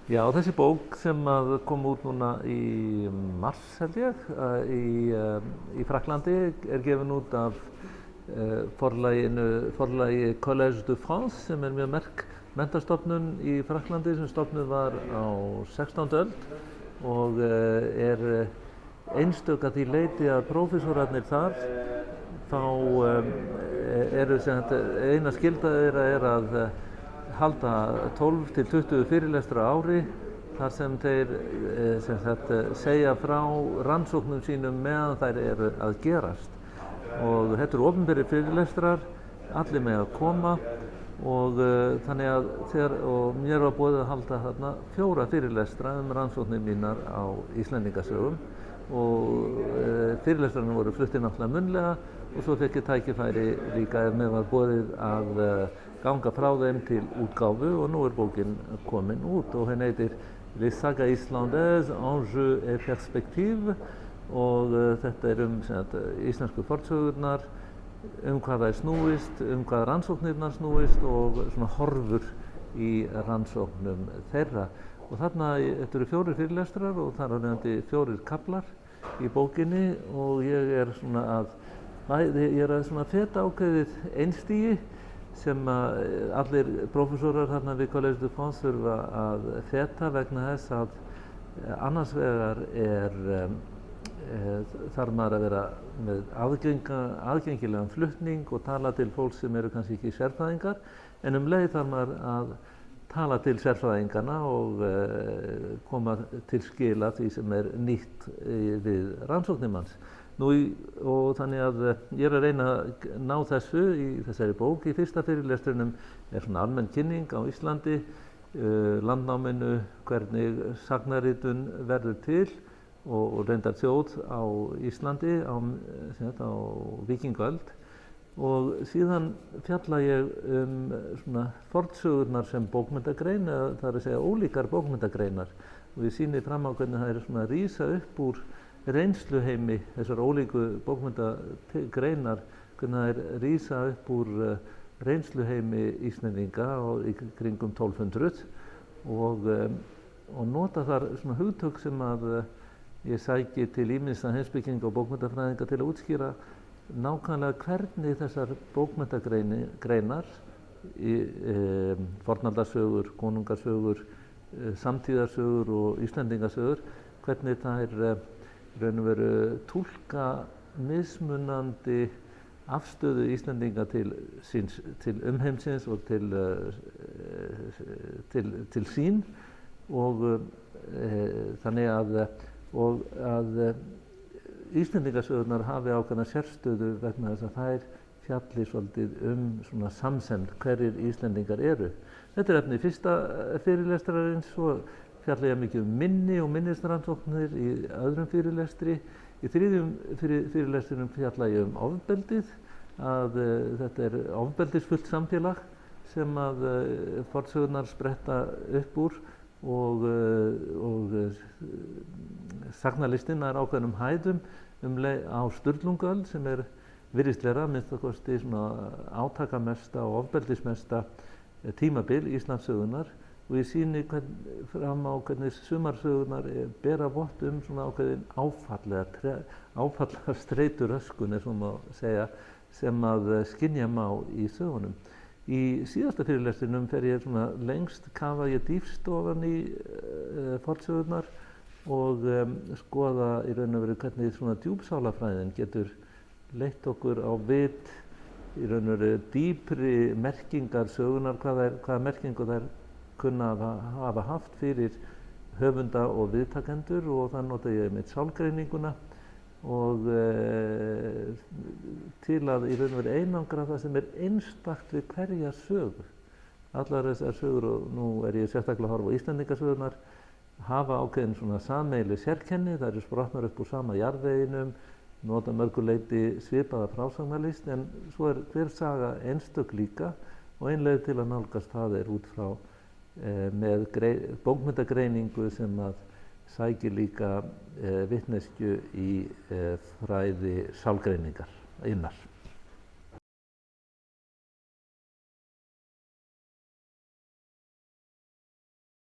Já, þessi bók sem að kom út núna í mars held ég, í Frakklandi er gefin út af forlagi Collège de France sem er mjög merk menntastofnun í Frakklandi sem stofnuð var á 16. öld og er einstök að því leyti að prófessorarnir þar þá eru sem sagt eina skylda þeirra er að halda 12 til 20 fyrirlestra á ári þar sem þeir sem sagt, segja frá rannsóknum sínum meðan þær eru að gerast. Og þetta eru opinberir fyrirlestrar, allir með að koma og þannig að og mér var boðið að halda þarna 4 fyrirlestra rannsóknir mínar á Íslendingasögum og fyrirlestrarnir voru fluttir náttúrulega munnlega og svo fékk ég tækifæri líka ef mér var boðið að ganga frá þeim til útgáfu og nú er bókin komin út og henni heitir Les sagas islandaises, enjeux et perspectives og þetta er íslensku fornsögurnar, hvað það er snúist, hvað rannsóknirnar snúist og svona horfur í rannsóknum þeirra. Og þarna, þetta eru 4 fyrirlestrar og þar eru 4 kaflar í bókinni og ég er að feta ákveðið einstigi sem allir prófessorar þarna við Collège de France þurfa að feta vegna þess að annars vegar þarf maður að vera með aðgengilegan flutning og tala til fólks sem eru kannski ekki sérfræðingar en leið þarf maður að tala til sérfræðinganna og koma til skila því sem er nýtt við rannsóknir manns. Og þannig að ég er að reyna að ná þessu í þessari bók. Í fyrsta fyrirlestrinum er svona almenn kynning á Íslandi, landnáminu, hvernig sagnaritun verður til og reyndar þjóð á Íslandi á víkingaöld og síðan fjalla ég svona fornsögurnar sem bókmenntagrein, það er að segja ólíkar bókmenntagreinar og ég sýni fram á hvernig það er svona að rísa upp úr reynsluheimi þessar ólíku bókmenntagreinar, hvernig það er rísa upp úr reynsluheimi Íslendinga í kringum 1200 og nota þar svona hugtök sem að ég sæki til ýmissa heimspekinga og bókmenntafræðinga til að útskýra nákvæmlega hvernig þessar bókmenntagreinar, fornaldarsögur, konungasögur, samtíðarsögur og Íslendingasögur, hvernig þær raun og veru túlka mismunandi afstöðu Íslendinga til umheimsins og til sín og þannig að Íslendingasögurnar hafi ákveðna sérstöðu vegna þess að þær fjalli svolítið svona samsemd hverjir Íslendingar eru. Þetta er efni fyrsta fyrirlestrarins, svo fjalla ég mikið minni og minnisrannsóknir í öðrum fyrirlestri. Í þriðjum fyrirlestrinum fjalla ég ofbeldið, að þetta er ofbeldisfullt samfélag sem að fornsögurnar spretta upp úr og sagnalistinn er ákveðnum hæðum á Sturlungaöld sem virðist vera minnsta kosti svona átakamesta og ofbeldismesta tímabil Íslandssögunnar og ég sýni fram á hvernig sumarsögurnar bera vott svona ákveðin áfallega streituröskun, svo má segja, sem að skynja má í sögunum. Í síðasta fyrirlestrinum fer ég svona lengst, kafa ég dýpst ofan í fornsögurnar og skoða í raun og veru hvernig svona djúpsálafræðin getur leitt okkur á vit í raun og veru dýpri merkingar sögunar, hvaða merkingu þær kunna að hafa haft fyrir höfunda og viðtakendur og þann nota ég með sálgreininguna og til að í raun og veru einangra það sem er einstakt við hverja sögu. Allar þessar sögur, og nú er ég sérstaklega að horfa á Íslendingasögurnar, hafa ákveðin svona sameiginleg sérkenni, það eru sprottnar upp úr sama jarðveginum, nota mörgu leyti svipaða frásagnarlist en svo er hver saga einstök líka og ein leið til að nálgast það er út frá með bókmenntagreiningu sem að sækir líka vitneskju í fræði sálgreiningar innar.